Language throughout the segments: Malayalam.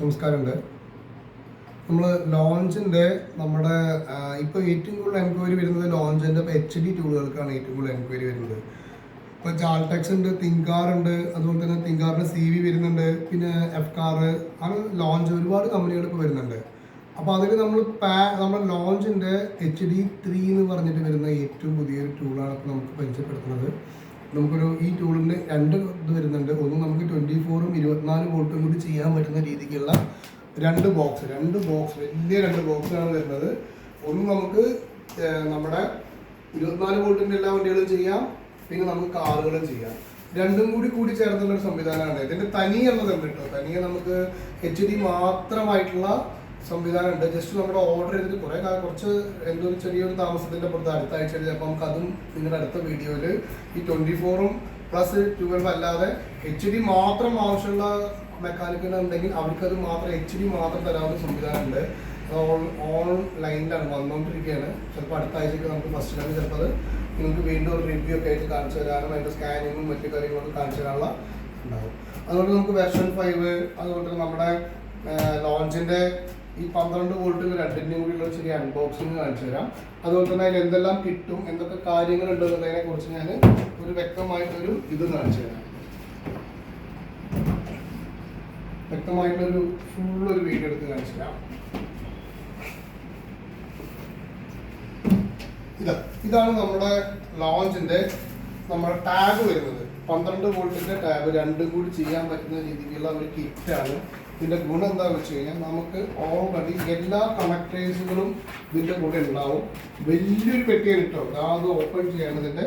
നമസ്കാരമുണ്ട്. നമ്മൾ ലോഞ്ചിൻ്റെ നമ്മുടെ ഇപ്പോൾ ഏറ്റവും കൂടുതൽ എൻക്വയറി വരുന്നത് ലോഞ്ചിൻ്റെ ഇപ്പോൾ HD ടൂളുകൾക്കാണ് ഏറ്റവും കൂടുതൽ എൻക്വയറി വരുന്നത്. ഇപ്പോൾ ജാൾടെക്സ് ഉണ്ട്, തിങ്കാർ ഉണ്ട്, അതുപോലെ തന്നെ തിങ്കാറിൻ്റെ CV വരുന്നുണ്ട്, പിന്നെ FCAR അങ്ങനെ ലോഞ്ച് ഒരുപാട് കമ്പനികൾ ഇപ്പോൾ വരുന്നുണ്ട്. അപ്പോൾ അതിൽ നമ്മുടെ ലോഞ്ചിൻ്റെ HD3 എന്ന് പറഞ്ഞിട്ട് വരുന്ന ഏറ്റവും പുതിയൊരു ടൂളാണ് ഇപ്പോൾ നമുക്ക് പരിചയപ്പെടുത്തുന്നത്. ഈ ടൂളിൻ്റെ രണ്ട് ഇത് വരുന്നുണ്ട്. ഒന്ന് നമുക്ക് 24ഉം 24 വോൾട്ടും കൂടി ചെയ്യാൻ പറ്റുന്ന രീതിക്കുള്ള രണ്ട് ബോക്സ് വലിയ രണ്ട് ബോക്സാണ് വരുന്നത്. ഒന്ന് നമുക്ക് നമ്മുടെ 24 വോൾട്ടിൻ്റെ എല്ലാ വണ്ടികളും ചെയ്യാം, പിന്നെ നമുക്ക് കാറുകളും ചെയ്യാം. രണ്ടും കൂടി ചേർന്നുള്ള ഒരു സംവിധാനമാണ്. ഇതിൻ്റെ തനിയുള്ളതുണ്ട് കേട്ടോ. തനിയെ നമുക്ക് HD മാത്രമായിട്ടുള്ള സംവിധാനം ഉണ്ട്. ജസ്റ്റ് നമ്മുടെ ഓർഡർ ചെയ്തിട്ട് കുറച്ച് ചെറിയൊരു താമസത്തിൻ്റെ പുറത്ത് അടുത്ത ആഴ്ച ചിലപ്പോൾ നമുക്ക് അതും നിങ്ങളുടെ അടുത്ത വീഡിയോയിൽ ഈ 24ഉം പ്ലസ് 12 അല്ലാതെ HD മാത്രം ആവശ്യമുള്ള മെക്കാനിക്കൽ ഉണ്ടെങ്കിൽ അവർക്കത് മാത്രം HD മാത്രം തരാവുന്ന സംവിധാനം ഉണ്ട്. ഓൺലൈനിലാണ് വന്നുകൊണ്ടിരിക്കുകയാണ്. ചിലപ്പോൾ അടുത്ത ആഴ്ചയ്ക്ക് നമുക്ക് ഫസ്റ്റ് ടൈം ചിലപ്പോൾ അത് നിങ്ങൾക്ക് വീണ്ടും ഒരു റിവ്യൂ ഒക്കെ ആയിട്ട് കാണിച്ചു തരാനും അതിൻ്റെ സ്കാനിങ്ങും മറ്റു കാര്യങ്ങളൊക്കെ കാണിച്ചു തരാനുള്ള ഉണ്ടാവും. അതുകൊണ്ട് നമുക്ക് വെർഷൻ 5 അതുകൊണ്ട് നമ്മുടെ ലോഞ്ചിൻ്റെ ഈ 12 വോൾട്ടിൽ രണ്ടിൻ്റെയും കൂടിയുള്ള ചെറിയ അൺബോക്സിങ് കാണിച്ചു തരാം. അതുപോലെ തന്നെ അതിൽ എന്തെല്ലാം കിട്ടും, എന്തൊക്കെ കാര്യങ്ങളുണ്ട് എന്നതിനെ കുറിച്ച് ഞാൻ ഒരു വ്യക്തമായിട്ടൊരു ഇത് കാണിച്ചു തരാം. വ്യക്തമായിട്ടൊരു ഫുള്ളൊരു വീഡിയോ എടുത്ത് കാണിച്ചു തരാം. ഇതാണ് നമ്മുടെ ലോഞ്ചിൻ്റെ നമ്മുടെ ടാബ് വരുന്നത്. 12 വോൾട്ടിൻ്റെ ടാബ് രണ്ടും കൂടി ചെയ്യാൻ പറ്റുന്ന രീതിക്കുള്ള ഒരു കിറ്റാണ്. ഇതിൻ്റെ ഗുണം എന്താണെന്ന് വെച്ച് കഴിഞ്ഞാൽ നമുക്ക് ഓൾറെഡി എല്ലാ കണക്ടേഴ്സുകളും ഇതിൻ്റെ കൂടെ ഉണ്ടാവും. വലിയൊരു പെട്ടിയാണ് കേട്ടോ. അത് ഓപ്പൺ ചെയ്യാണ്. ഇതിൻ്റെ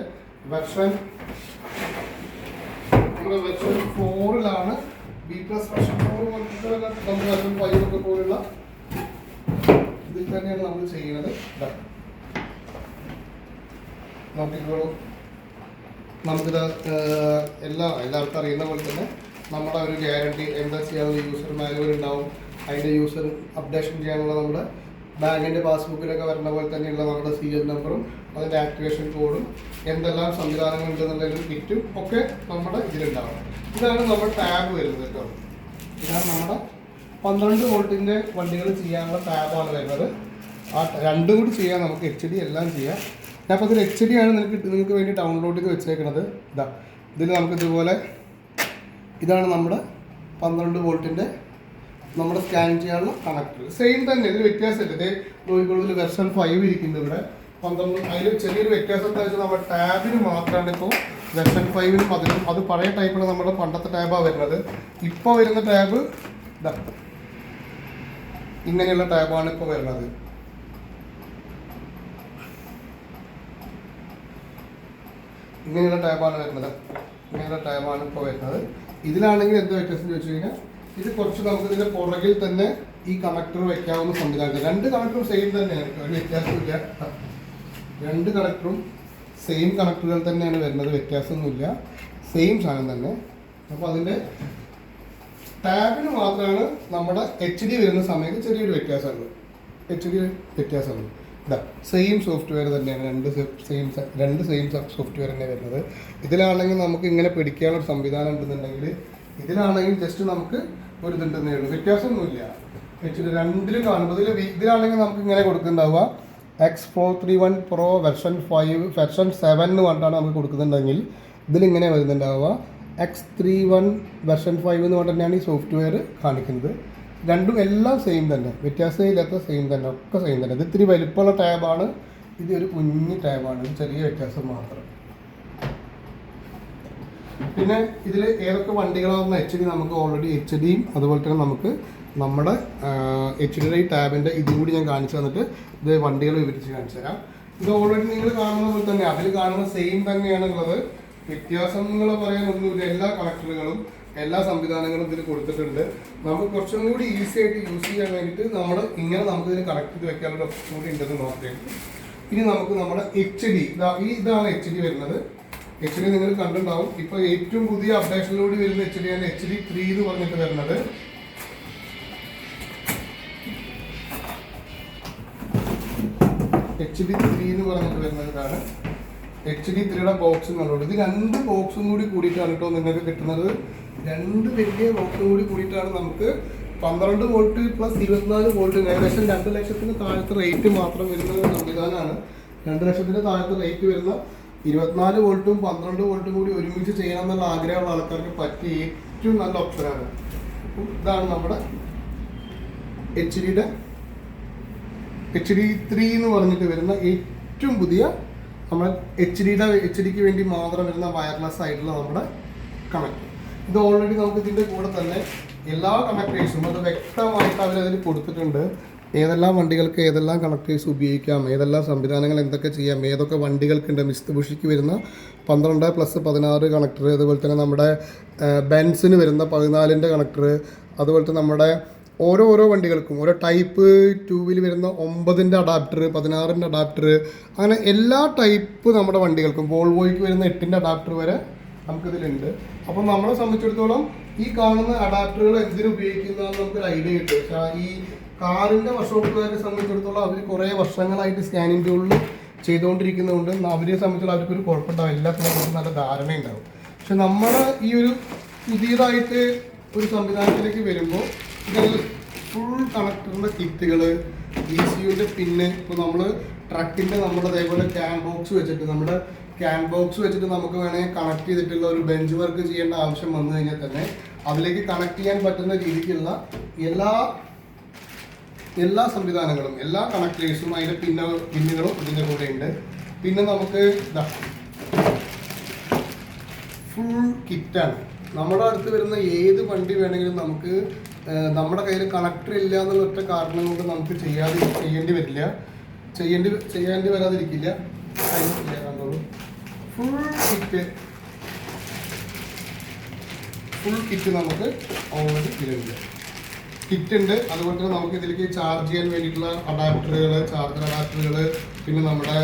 വെർഷൻ 4ലാണ്. B+ വെർഷൻ 4 നമ്മൾ വെർഷൻ 5 ഒക്കെ പോലുള്ള ഇതിൽ തന്നെയാണ് നമ്മൾ ചെയ്യുന്നത്. നോക്കിക്കോളൂ. നമുക്കിത് എല്ലാവർക്കും അറിയുന്ന പോലെ തന്നെ നമ്മുടെ ഒരു ഗ്യാരണ്ടി എന്താ ചെയ്യാനുള്ള യൂസർ മാനുവൽ ഉണ്ടാവും. അതിൻ്റെ യൂസർ അപ്ഡേഷൻ ചെയ്യാനുള്ള നമ്മുടെ ബാങ്കിൻ്റെ പാസ്ബുക്കിലൊക്കെ വരുന്ന പോലെ തന്നെയുള്ള നമ്മുടെ serial നമ്പറും അതിൻ്റെ ആക്ടിവേഷൻ കോഡും എന്തെല്ലാം സംവിധാനങ്ങൾ ഉണ്ടെന്നുള്ളൊരു കിറ്റും ഒക്കെ നമ്മുടെ ഇതിലുണ്ടാവും. ഇതാണ് നമ്മുടെ ടാബ് വരുന്നത് കേട്ടോ. ഇതാണ് നമ്മുടെ 12 വോൾട്ടിൻ്റെ വണ്ടികൾ ചെയ്യാനുള്ള ടാബാണ് വരുന്നത്. ആ രണ്ടും കൂടി ചെയ്യാൻ നമുക്ക് HD എല്ലാം ചെയ്യാം. അപ്പോൾ ഇതിൽ HD ആണ് നിങ്ങൾക്ക് വേണ്ടി ഡൗൺലോഡ് ചെയ്ത് വെച്ചേക്കുന്നത്. ഇതിൽ നമുക്ക് ഇതുപോലെ ഇതാണ് നമ്മുടെ 12 വോൾട്ടിൻ്റെ നമ്മുടെ സ്കാൻ ചെയ്യാനുള്ള കണക്ടർ. സെയിം തന്നെ, ഇതിൽ വ്യത്യാസമില്ല. ഇത് നോക്കിക്കോളൂ, വെർഷൻ 5 ഇരിക്കുന്നത് ഇവിടെ 12. അതിൽ ചെറിയൊരു വ്യത്യാസം എന്താ വെച്ചാൽ നമ്മുടെ ടാബിന് മാത്രമാണ് ഇപ്പോൾ വെർഷൻ 5നും 10നും. അത് പഴയ ടൈപ്പിൽ നമ്മുടെ പണ്ടത്തെ ടാബാണ് വരുന്നത്. ഇപ്പോൾ വരുന്ന ടാബ് ഇങ്ങനെയുള്ള ടാബാണ് ഇപ്പോൾ വരുന്നത്. ഇങ്ങനെയുള്ള ടാബാണ് ഇപ്പോൾ വരുന്നത്. ഇതിലാണെങ്കിൽ എന്താ വ്യത്യാസം ചോദിച്ചു കഴിഞ്ഞാൽ ഇത് കുറച്ച് നമുക്ക് ഇതിൻ്റെ പുറകിൽ തന്നെ ഈ കണക്ടർ വെക്കാവുന്ന സംവിധാനം. രണ്ട് കണക്ടറും സെയിം തന്നെയാണ്, ഒരു വ്യത്യാസമില്ല. രണ്ട് കണക്ടറും സെയിം കണക്ടറുകൾ തന്നെയാണ് വരുന്നത്, വ്യത്യാസമൊന്നുമില്ല, സെയിം സാധനം തന്നെ. അപ്പോൾ അതിൻ്റെ ടാബിന് മാത്രമാണ് നമ്മുടെ HD വരുന്ന സമയത്ത് ചെറിയൊരു വ്യത്യാസമുണ്ട്. സെയിം സോഫ്റ്റ്വെയർ തന്നെയാണ്, രണ്ട് സെയിം സോഫ്റ്റ്വെയർ തന്നെ വരുന്നത്. ഇതിലാണെങ്കിൽ നമുക്ക് ഇങ്ങനെ പിടിക്കാനുള്ള സംവിധാനം ഉണ്ടെന്നുണ്ടെങ്കിൽ, ഇതിലാണെങ്കിൽ ജസ്റ്റ് നമുക്ക് ഒരു ഇതുണ്ടെന്നേ ഉള്ളൂ, വ്യത്യാസമൊന്നുമില്ല. HD രണ്ടിലും കാണുമ്പോൾ ഇതിലാണെങ്കിൽ നമുക്ക് ഇങ്ങനെ കൊടുക്കുന്നുണ്ടാവുക X431 Pro വെർഷൻ 5 വെർഷൻ 7 എന്ന് പറഞ്ഞിട്ടാണ് നമുക്ക് കൊടുക്കുന്നുണ്ടെങ്കിൽ ഇതിലിങ്ങനെ വരുന്നുണ്ടാവുക X31 വെർഷൻ 5 എന്ന് പറഞ്ഞിട്ട് തന്നെയാണ് ഈ സോഫ്റ്റ്വെയർ കാണിക്കുന്നത്. രണ്ടും എല്ലാം സെയിം തന്നെ, വ്യത്യാസമില്ലാത്ത സെയിം തന്നെ, ഒക്കെ സെയിം തന്നെ. ഇത് ഇത്തിരി വലിപ്പമുള്ള ടാബാണ്, ഇത് ഒരു കുഞ്ഞു ടാബാണ്, ചെറിയ വ്യത്യാസം മാത്രം. പിന്നെ ഇതിൽ ഏതൊക്കെ വണ്ടികളാണെന്ന് HD നമുക്ക് ഓൾറെഡി HDയും അതുപോലെ തന്നെ നമുക്ക് നമ്മുടെ HD ടാബിൻ്റെ ഇതും കൂടി ഞാൻ കാണിച്ചു തന്നിട്ട് ഇത് വണ്ടികൾ വിവരിച്ച് കാണിച്ചു തരാം. ഇത് ഓൾറെഡി നിങ്ങൾ കാണുന്ന പോലെ തന്നെ അതിൽ കാണുന്ന സെയിം തന്നെയാണ് ഉള്ളത്. വ്യത്യാസങ്ങൾ പറയാനൊന്നുമില്ല. എല്ലാ കണക്ടറുകളും എല്ലാ സംവിധാനങ്ങളും ഇതിൽ കൊടുത്തിട്ടുണ്ട്. നമുക്ക് കുറച്ചും കൂടി ഈസി ആയിട്ട് യൂസ് ചെയ്യാൻ വേണ്ടിയിട്ട് നമുക്കിതിൽ കണക്ട് ചെയ്ത് വെക്കാനുള്ള ഓപ്ഷൻ കൂടി ഉണ്ടെന്ന് നോക്കാം. ഇനി നമുക്ക് നമ്മുടെ HD ഇതാണ് HD വരുന്നത്. HD നിങ്ങൾ കണ്ടിട്ടുണ്ടാവും. ഇപ്പോൾ ഏറ്റവും പുതിയ അപ്ഡേഷനിലൂടെ വരുന്ന HD ആണ് HD3 എന്ന് പറഞ്ഞിട്ട് വരുന്നത്. HD3 എന്ന് പറഞ്ഞിട്ട് വരുന്നതാണ്. HD3യുടെ ബോക്സ് എന്നുള്ളത്. ഇത് രണ്ട് ബോക്സും കൂടിയിട്ടാണ് കേട്ടോ നിങ്ങൾക്ക് കിട്ടുന്നത്. രണ്ട് വലിയ ബോക്സും കൂടിയിട്ടാണ് നമുക്ക് 12 വോൾട്ട് പ്ലസ് 24 വോൾട്ട് ഏകദേശം 2 ലക്ഷത്തിന് താഴത്തെ റേറ്റ് മാത്രം വരുന്ന ഒരു സംവിധാനമാണ്. 2 ലക്ഷത്തിന് താഴത്തെ റേറ്റ് വരുന്ന 24 വോൾട്ടും 12 വോൾട്ടും കൂടി ഒരുമിച്ച് ചെയ്യണം എന്നുള്ള ആഗ്രഹമുള്ള ആൾക്കാർക്ക് പറ്റിയ ഏറ്റവും നല്ല ഓപ്ഷനാണ്. ഇതാണ് നമ്മുടെ HD3 എന്ന് പറഞ്ഞിട്ട് വരുന്ന ഏറ്റവും പുതിയ നമ്മൾ HD വേണ്ടി മാത്രം വരുന്ന വയർലെസ് ആയിട്ടുള്ള നമ്മുടെ കണക്ട്. ഇത് ഓൾറെഡി നമുക്ക് ഇതിൻ്റെ കൂടെ തന്നെ എല്ലാ കണക്ടേഴ്സും അത് വ്യക്തമായിട്ട് അവരതിൽ കൊടുത്തിട്ടുണ്ട്. ഏതെല്ലാം വണ്ടികൾക്ക് ഏതെല്ലാം കണക്ടേഴ്സ് ഉപയോഗിക്കാം, ഏതെല്ലാം സംവിധാനങ്ങൾ എന്തൊക്കെ ചെയ്യാം, ഏതൊക്കെ വണ്ടികൾക്കുണ്ട്. മിസ്തുബുഷിക്ക് വരുന്ന 12+16 കണക്ടർ, അതുപോലെ തന്നെ നമ്മുടെ ബെൻസിന് വരുന്ന 14ൻ്റെ കണക്ടർ, അതുപോലെ തന്നെ നമ്മുടെ ഓരോ വണ്ടികൾക്കും ഓരോ ടൈപ്പ് 2 വരുന്ന 9ൻ്റെ അഡാപ്റ്റർ, 16ൻ്റെ അഡാപ്റ്റർ, അങ്ങനെ എല്ലാ ടൈപ്പ് നമ്മുടെ വണ്ടികൾക്കും വോൾവോയ്ക്ക് വരുന്ന 8ൻ്റെ അഡാപ്റ്റർ വരെ നമുക്കിതിലുണ്ട്. അപ്പം നമ്മളെ സംബന്ധിച്ചിടത്തോളം ഈ കാണുന്ന അഡാപ്റ്ററുകൾ എന്തിനു ഉപയോഗിക്കുന്നതെന്ന് നമുക്കൊരു ഐഡിയ കിട്ടും. പക്ഷേ ഈ കാറിൻ്റെ വർക്ക്ഷോപ്പുകാരെ സംബന്ധിച്ചിടത്തോളം അവർ കുറേ വർഷങ്ങളായിട്ട് സ്കാനിങ് ടൂളിൽ ചെയ്തുകൊണ്ടിരിക്കുന്നതുകൊണ്ട് അവരെ സംബന്ധിച്ചുള്ള അവർക്കൊരു കുഴപ്പമുണ്ടാവും, എല്ലാത്തിനും നമുക്ക് നല്ല ധാരണയുണ്ടാവും. പക്ഷെ നമ്മൾ ഈ ഒരു പുതിയതായിട്ട് ഒരു സംവിധാനത്തിലേക്ക് വരുമ്പോൾ ഇതിൽ ഫുൾ കണക്ടറിൻ്റെ കിറ്റുകൾ, ECUവിൻ്റെ പിന്ന്, ഇപ്പോൾ നമ്മൾ ട്രക്കിൻ്റെ നമ്മുടെ അതേപോലെ ക്യാൻ ബോക്സ് വെച്ചിട്ട് നമുക്ക് വേണമെങ്കിൽ കണക്ട് ചെയ്തിട്ടുള്ള ഒരു ബെഞ്ച് വർക്ക് ചെയ്യേണ്ട ആവശ്യം വന്നു കഴിഞ്ഞാൽ തന്നെ അതിലേക്ക് കണക്ട് ചെയ്യാൻ പറ്റുന്ന രീതിക്കുള്ള എല്ലാ സംവിധാനങ്ങളും, എല്ലാ കണക്ടേഴ്സും അതിൻ്റെ പിന്നുകളും ഇതിൻ്റെ കൂടെ ഉണ്ട്. പിന്നെ നമുക്ക് ഫുൾ കിറ്റാണ്. നമ്മുടെ അടുത്ത് വരുന്ന ഏത് വണ്ടി വേണമെങ്കിലും നമുക്ക് നമ്മുടെ കയ്യിൽ കണക്ടർ ഇല്ല എന്നുള്ള ഒറ്റ കാരണം കൊണ്ട് നമുക്ക് ചെയ്യേണ്ടി വരാതിരിക്കില്ല. കണ്ടോളൂ, ഫുൾ കിറ്റ് നമുക്ക് ഓൾറെഡി ഇതിലുണ്ട്. കിറ്റുണ്ട്. അതുപോലെ തന്നെ നമുക്ക് ഇതിലേക്ക് ചാർജ് ചെയ്യാൻ വേണ്ടിയിട്ടുള്ള ചാർജർ അഡാപ്റ്ററുകൾ, പിന്നെ നമ്മുടെ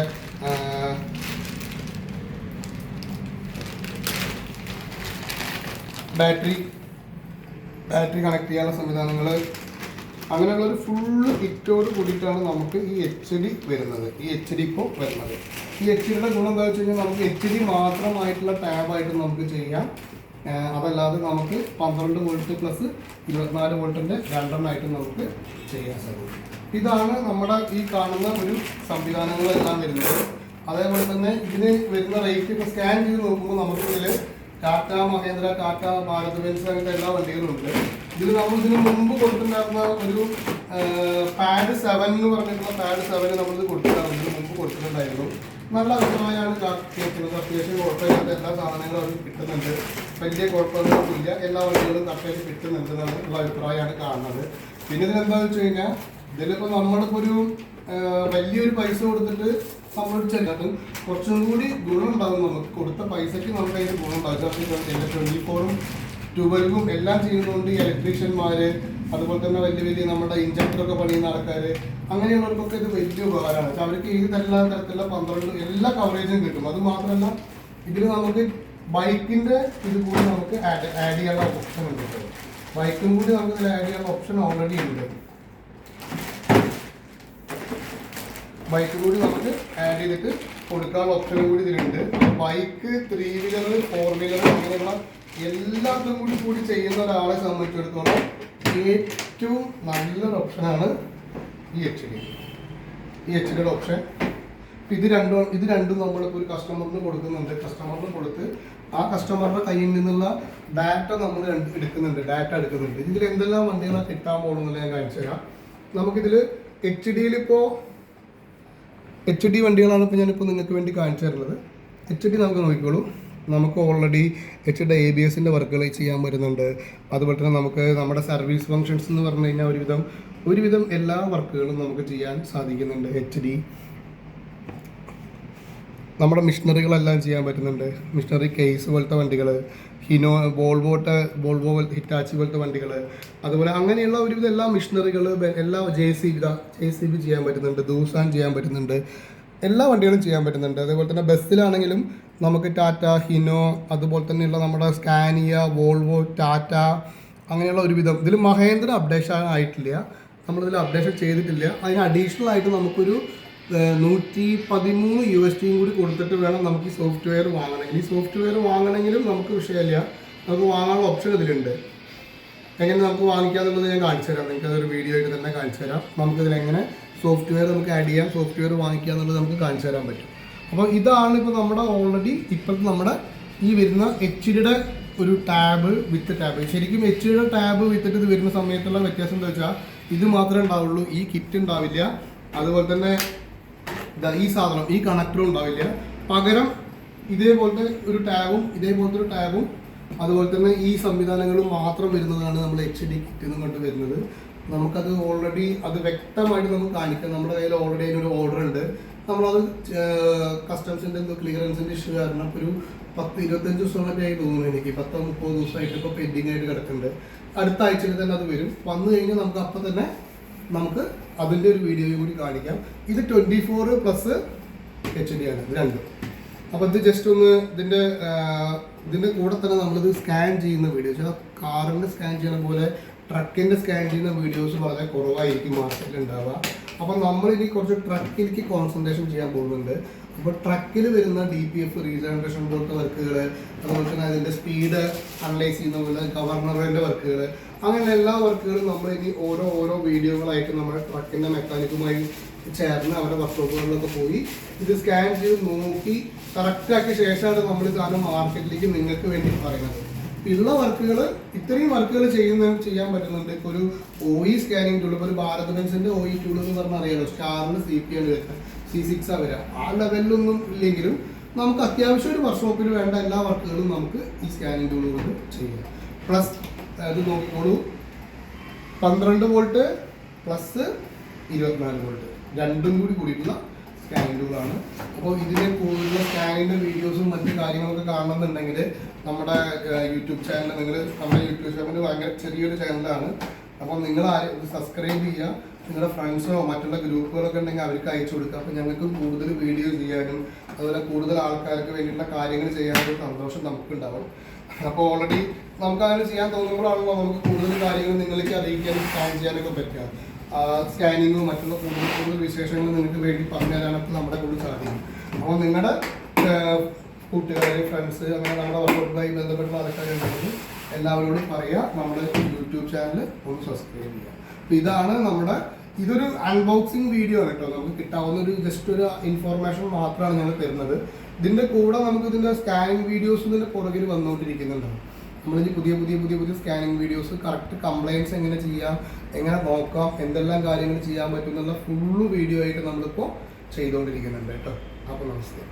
ബാറ്ററി കണക്ട് ചെയ്യാനുള്ള സംവിധാനങ്ങൾ, അങ്ങനെയുള്ളൊരു ഫുള്ള് കിറ്റോട് കൂടിയിട്ടാണ് നമുക്ക് ഈ HD വരുന്നത്. ഈ HD HDയുടെ ഗുണം എന്താ വെച്ച് കഴിഞ്ഞാൽ നമുക്ക് HD മാത്രമായിട്ടുള്ള ടാബായിട്ട് നമുക്ക് ചെയ്യാം. അതല്ലാതെ നമുക്ക് 12 വോൾട്ട് പ്ലസ് 24 വോൾട്ടിൻ്റെ രണ്ടെണ്ണമായിട്ട് നമുക്ക് ചെയ്യാൻ സാധിക്കും. ഇതാണ് നമ്മുടെ ഈ കാണുന്ന ഒരു സംവിധാനങ്ങളെല്ലാം വരുന്നത്. അതേപോലെ തന്നെ ഇതിന് വരുന്ന റേറ്റ് ഇപ്പോൾ സ്കാൻ ചെയ്ത് നോക്കുമ്പോൾ നമുക്കിതിൽ ടാറ്റ മഹേന്ദ്ര, ടാറ്റ ഭാരത് ബെൻസ്, അങ്ങനത്തെ എല്ലാ വണ്ടികളും ഉണ്ട്. നമ്മൾ ഇതിന് മുമ്പ് കൊടുത്തിട്ടുണ്ടായിരുന്ന ഒരു പാഡ് 7 എന്ന് പറഞ്ഞിട്ടുള്ള പാഡ് 7 നമ്മളിത് മുമ്പ് കൊടുത്തിട്ടുണ്ടായിരുന്നു. നല്ല അഭിപ്രായമാണ് കേൾക്കുന്നത്. അത്യാവശ്യം കുഴപ്പമില്ലാത്ത എല്ലാ സാധനങ്ങളും അവർക്ക് കിട്ടുന്നുണ്ട്. വലിയ കുഴപ്പമൊന്നുമില്ല, എല്ലാ വണ്ടികളും കറക്റ്റായിട്ട് കിട്ടുന്നുണ്ട് എന്നുള്ള അഭിപ്രായമാണ് കാണുന്നത്. പിന്നെ ഇതിനെന്താണെന്ന് വെച്ച് കഴിഞ്ഞാൽ ഇതിലിപ്പോൾ നമ്മളിപ്പോൾ ഒരു വലിയൊരു പൈസ കൊടുത്തിട്ട് നമ്മൾ ചെല്ലും കുറച്ചും കൂടി ഗുണമുണ്ടാകും. നമുക്ക് കൊടുത്ത പൈസയ്ക്ക് നമുക്ക് അതിന് ഗുണമുണ്ടാകും. 24ഉം 12ഉം എല്ലാം ചെയ്യുന്നതുകൊണ്ട് ഈ ഇലക്ട്രീഷ്യന്മാർ, അതുപോലെ തന്നെ വലിയ നമ്മുടെ ഇഞ്ചക്ടറൊക്കെ പണിയുന്ന ആൾക്കാർ, അങ്ങനെയുള്ളവർക്കൊക്കെ ഇത് വലിയ ഉപകാരമാണ്. പക്ഷെ അവർക്ക് ഏതെല്ലാം തരത്തിലുള്ള 12 എല്ലാ കവറേജും കിട്ടും. അത് മാത്രമല്ല ഇതിൽ നമുക്ക് ബൈക്കിൻ്റെ ഇത് കൂടി നമുക്ക് ആഡ് ചെയ്യാനുള്ള ഓപ്ഷൻ ഉണ്ട്. ബൈക്കും കൂടി നമുക്ക് ഇതിൽ ആഡ് ചെയ്യാനുള്ള ഓപ്ഷൻ ഓൾറെഡി ഉണ്ട്. ബൈക്കും കൂടി നമുക്ക് ആഡ് ചെയ്തിട്ട് കൊടുക്കാനുള്ള ഓപ്ഷനും കൂടി ഇതിലുണ്ട്. ബൈക്ക്, 3 വീലർ, 4 വീലർ അങ്ങനെയുള്ള എല്ലാത്തും കൂടി ചെയ്യുന്ന ഒരാളെ സംബന്ധിച്ചിടത്തോളം ഏറ്റവും നല്ലൊരു ഓപ്ഷനാണ് ഈ HDയുടെ ഓപ്ഷൻ. ഇത് രണ്ടും നമ്മളിപ്പോൾ ഒരു കസ്റ്റമറിന് കൊടുക്കുന്നുണ്ട്. കസ്റ്റമറിന് കൊടുത്ത് ആ കസ്റ്റമറുടെ കയ്യിൽ നിന്നുള്ള ഡാറ്റ നമ്മൾ എടുക്കുന്നുണ്ട്. ഇതിൽ എന്തെല്ലാം വണ്ടികളാണ് കിട്ടാൻ പോകുന്നത് ഞാൻ കാണിച്ചു തരാം. നമുക്കിതിൽ HDയിലിപ്പോൾ HD വണ്ടികളാണ് ഇപ്പോൾ ഞാനിപ്പോൾ നിങ്ങൾക്ക് വേണ്ടി കാണിച്ചു തരുന്നത്. HD നമുക്ക് നോക്കിക്കോളൂ. നമുക്ക് ഓൾറെഡി HDയുടെ ABSൻ്റെ വർക്കുകൾ ചെയ്യാൻ പറ്റുന്നുണ്ട്. അതുപോലെ തന്നെ നമുക്ക് നമ്മുടെ സർവീസ് ഫങ്ഷൻസ് എന്ന് പറഞ്ഞു കഴിഞ്ഞാൽ ഒരുവിധം എല്ലാ വർക്കുകളും നമുക്ക് ചെയ്യാൻ സാധിക്കുന്നുണ്ട്. HD നമ്മുടെ മിഷനറികളെല്ലാം ചെയ്യാൻ പറ്റുന്നുണ്ട്. മിഷനറി കേസ് പോലത്തെ വണ്ടികൾ, വോൾവോ ഹിറ്റാച്ചി പോലത്തെ വണ്ടികൾ, അതുപോലെ അങ്ങനെയുള്ള ഒരുവിധം എല്ലാ മിഷനറികൾ, എല്ലാ JCB ചെയ്യാൻ പറ്റുന്നുണ്ട്. ദൂസാൻ ചെയ്യാൻ പറ്റുന്നുണ്ട്. എല്ലാ വണ്ടികളും ചെയ്യാൻ പറ്റുന്നുണ്ട്. അതേപോലെ തന്നെ ബസ്സിലാണെങ്കിലും നമുക്ക് ടാറ്റ, ഹിനോ, അതുപോലെ തന്നെയുള്ള നമ്മുടെ സ്കാനിയ, വോൾവോ, ടാറ്റ, അങ്ങനെയുള്ള ഒരുവിധം. ഇതിൽ മഹേന്ദ്ര അപ്ഡേഷൻ ആയിട്ടില്ല, നമ്മളിതിൽ അപ്ഡേഷൻ ചെയ്തിട്ടില്ല. അതിന് അഡീഷണൽ ആയിട്ട് നമുക്കൊരു 113 USD കൂടി കൊടുത്തിട്ട് വേണം നമുക്ക് ഈ സോഫ്റ്റ്വെയർ വാങ്ങണമെങ്കിൽ. ഈ സോഫ്റ്റ്വെയർ വാങ്ങണമെങ്കിലും നമുക്ക് വിഷയമില്ല, നമുക്ക് വാങ്ങാനുള്ള ഓപ്ഷൻ ഇതിലുണ്ട്. എങ്ങനെ നമുക്ക് വാങ്ങിക്കാമെന്നുള്ളത് ഞാൻ കാണിച്ചു തരാം. നിങ്ങൾക്ക് അതൊരു വീഡിയോ ആയിട്ട് തന്നെ കാണിച്ചു തരാം. നമുക്കിതിലെങ്ങനെ സോഫ്റ്റ്വെയർ നമുക്ക് ആഡ് ചെയ്യാം, സോഫ്റ്റ്വെയർ വാങ്ങിക്കുക എന്നുള്ളത് നമുക്ക് കാണിച്ചു തരാൻ പറ്റും. അപ്പോൾ ഇതാണ് ഇപ്പോൾ നമ്മുടെ ഓൾറെഡി ഇപ്പോഴത്തെ നമ്മുടെ ഈ വരുന്ന HDയുടെ ഒരു ടാബ് വിത്ത് ടാബ്. ശരിക്കും HDയുടെ ടാബ് വിത്തിട്ട് ഇത് വരുന്ന സമയത്തുള്ള വ്യത്യാസം എന്താ വെച്ചാൽ ഇത് മാത്രമേ ഉണ്ടാവുള്ളൂ, ഈ കിറ്റ് ഉണ്ടാവില്ല. അതുപോലെ തന്നെ ഈ സാധനം ഈ കണക്ടറും ഉണ്ടാവില്ല. പകരം ഇതേപോലത്തെ ഒരു ടാബും അതുപോലെ തന്നെ ഈ സംവിധാനങ്ങളും മാത്രം വരുന്നതാണ് നമ്മൾ HD കിറ്റ് കൊണ്ട് വരുന്നത്. നമുക്കത് ഓൾറെഡി അത് വ്യക്തമായിട്ട് നമുക്ക് കാണിക്കാം. നമ്മുടെ കയ്യിൽ ഓൾറെഡി അതിനൊരു ഓർഡർ ഉണ്ട്. നമ്മളത് കസ്റ്റംസിൻ്റെ ക്ലിയറൻസിൻ്റെ ഇഷ്യൂ കാരണം ഒരു 10-25 ദിവസം മറ്റേ ആയി തോന്നുന്നു എനിക്ക്. 10-30 ദിവസമായിട്ട് ഇപ്പോൾ പെൻഡിങ് ആയിട്ട് കിടക്കുന്നുണ്ട്. അടുത്ത ആഴ്ചയിൽ തന്നെ അത് വരും. വന്നു കഴിഞ്ഞാൽ നമുക്ക് അപ്പം തന്നെ നമുക്ക് അതിൻ്റെ ഒരു വീഡിയോ കൂടി കാണിക്കാം. ഇത് 24+ HD ആണ്, ഇത് രണ്ടും. അപ്പോൾ ഇത് ജസ്റ്റ് ഒന്ന് ഇതിൻ്റെ കൂടെ തന്നെ നമ്മളിത് സ്കാൻ ചെയ്യുന്ന വീഡിയോസ്, കാറിൻ്റെ സ്കാൻ ചെയ്യുന്ന പോലെ ട്രക്കിൻ്റെ സ്കാൻ ചെയ്യുന്ന വീഡിയോസ് വളരെ കുറവായിരിക്കും മാർക്കറ്റിൽ ഉണ്ടാവുക. അപ്പോൾ നമ്മളിനി കുറച്ച് ട്രക്കിലേക്ക് കോൺസെൻട്രേഷൻ ചെയ്യാൻ പോകുന്നുണ്ട്. അപ്പോൾ ട്രക്കിൽ വരുന്ന DPF റീജനറേഷൻ പോലത്തെ വർക്കുകൾ, അതുപോലെ തന്നെ അതിൻ്റെ സ്പീഡ് അനലൈസ് ചെയ്യുന്ന പോലെ ഗവർണറിൻ്റെ വർക്കുകൾ, അങ്ങനെ എല്ലാ വർക്കുകളും നമ്മൾ ഇനി ഓരോ വീഡിയോകളായിട്ട് നമ്മുടെ ട്രക്കിൻ്റെ മെക്കാനിക്കുമായി ചേർന്ന് അവരുടെ വർക്ക്ഷോപ്പുകളിലൊക്കെ പോയി ഇത് സ്കാൻ ചെയ്ത് നോക്കി കറക്റ്റാക്കിയ ശേഷമാണ് നമ്മൾ സാധനം മാർക്കറ്റിലേക്ക് നിങ്ങൾക്ക് വേണ്ടി പറയുന്നത്. ഉള്ള വർക്കുകൾ ഇത്രയും വർക്കുകൾ ചെയ്യാൻ പറ്റുന്നുണ്ട്. ഇപ്പോൾ ഒരു OE സ്കാനിങ് ടൂൾ, ഇപ്പോൾ ഒരു ഭാരത് ബെൻസിൻ്റെ OE ടൂൾ എന്ന് പറഞ്ഞാൽ അറിയാലോ, സ്റ്റാറിന് CP ആണ് വരുന്നത്, C6 വരിക. ആ ലെവലിലൊന്നും ഇല്ലെങ്കിലും നമുക്ക് അത്യാവശ്യം ഒരു വർക്ക്ഷോപ്പിൽ വേണ്ട എല്ലാ വർക്കുകളും നമുക്ക് ഈ സ്കാനിങ് ടൂൾ കൊണ്ട് ചെയ്യാം. പ്ലസ് അത് നോക്കിക്കോളൂ, 12 വോൾട്ട് പ്ലസ് 24 വോൾട്ട് രണ്ടും കൂടിയിട്ടുള്ള സ്കാനിങ് ടൂളാണ്. അപ്പോൾ ഇതിനെ കൂടുതലുള്ള സ്കാനിങ്ങിൻ്റെ വീഡിയോസും മറ്റു കാര്യങ്ങളൊക്കെ കാണണമെന്നുണ്ടെങ്കിൽ നമ്മുടെ യൂട്യൂബ് ചാനൽ നമ്മുടെ യൂട്യൂബ് ചാനൽ ഭയങ്കര ചെറിയൊരു ചാനലാണ്. അപ്പോൾ നിങ്ങൾ ഇത് സബ്സ്ക്രൈബ് ചെയ്യുക. നിങ്ങളുടെ ഫ്രണ്ട്സോ മറ്റുള്ള ഗ്രൂപ്പുകളൊക്കെ ഉണ്ടെങ്കിൽ അവർക്ക് അയച്ചു കൊടുക്കുക. അപ്പോൾ ഞങ്ങൾക്ക് കൂടുതൽ വീഡിയോ ചെയ്യാനും അതുപോലെ കൂടുതൽ ആൾക്കാർക്ക് വേണ്ടിയിട്ടുള്ള കാര്യങ്ങൾ ചെയ്യാനൊരു സന്തോഷം നമുക്കുണ്ടാവും. അപ്പോൾ ഓൾറെഡി നമുക്ക് അങ്ങനെ ചെയ്യാൻ തോന്നുമ്പോഴാണല്ലോ നമുക്ക് കൂടുതൽ കാര്യങ്ങൾ നിങ്ങളിലേക്ക് അറിയിക്കാനും സ്കാൻ ചെയ്യാനൊക്കെ പറ്റുക. സ്കാനിങ്ങും മറ്റുള്ള കൂടുതൽ വിശേഷങ്ങൾ നിങ്ങൾക്ക് വേണ്ടി പറഞ്ഞു തരാനൊക്കെ നമ്മുടെ കൂടുതൽ സാധിക്കും. അപ്പോൾ നിങ്ങളുടെ കൂട്ടുകാർ, ഫ്രണ്ട്സ്, അങ്ങനെ നമ്മുടെ വർക്കൗട്ടുമായി ബന്ധപ്പെട്ടുള്ള ആൾക്കാരുണ്ടെങ്കിൽ എല്ലാവരോടും പറയുക, നമ്മുടെ യൂട്യൂബ് ചാനൽ ഒന്ന് സബ്സ്ക്രൈബ് ചെയ്യുക. അപ്പോൾ ഇതാണ് ഇതൊരു അൺബോക്സിങ് വീഡിയോ ആണ് കേട്ടോ. നമുക്ക് കിട്ടാവുന്ന ജസ്റ്റ് ഒരു ഇൻഫോർമേഷൻ മാത്രമാണ് ഞങ്ങൾ തരുന്നത്. ഇതിൻ്റെ കൂടെ നമുക്ക് ഇതിൻ്റെ സ്കാനിങ് വീഡിയോസ് ഇതിൻ്റെ പുറകിൽ വന്നുകൊണ്ടിരിക്കുന്നുണ്ട്. നമ്മളിനി പുതിയ സ്കാനിങ് വീഡിയോസ്, കറക്റ്റ് കംപ്ലയിൻറ്റ്സ് എങ്ങനെ ചെയ്യാം, എങ്ങനെ നോക്കാം, എന്തെല്ലാം കാര്യങ്ങൾ ചെയ്യാൻ പറ്റും എന്നുള്ള ഫുള്ള് വീഡിയോ ആയിട്ട് നമ്മളിപ്പോൾ ചെയ്തുകൊണ്ടിരിക്കുന്നുണ്ട് കേട്ടോ. അപ്പോൾ നമസ്തേ.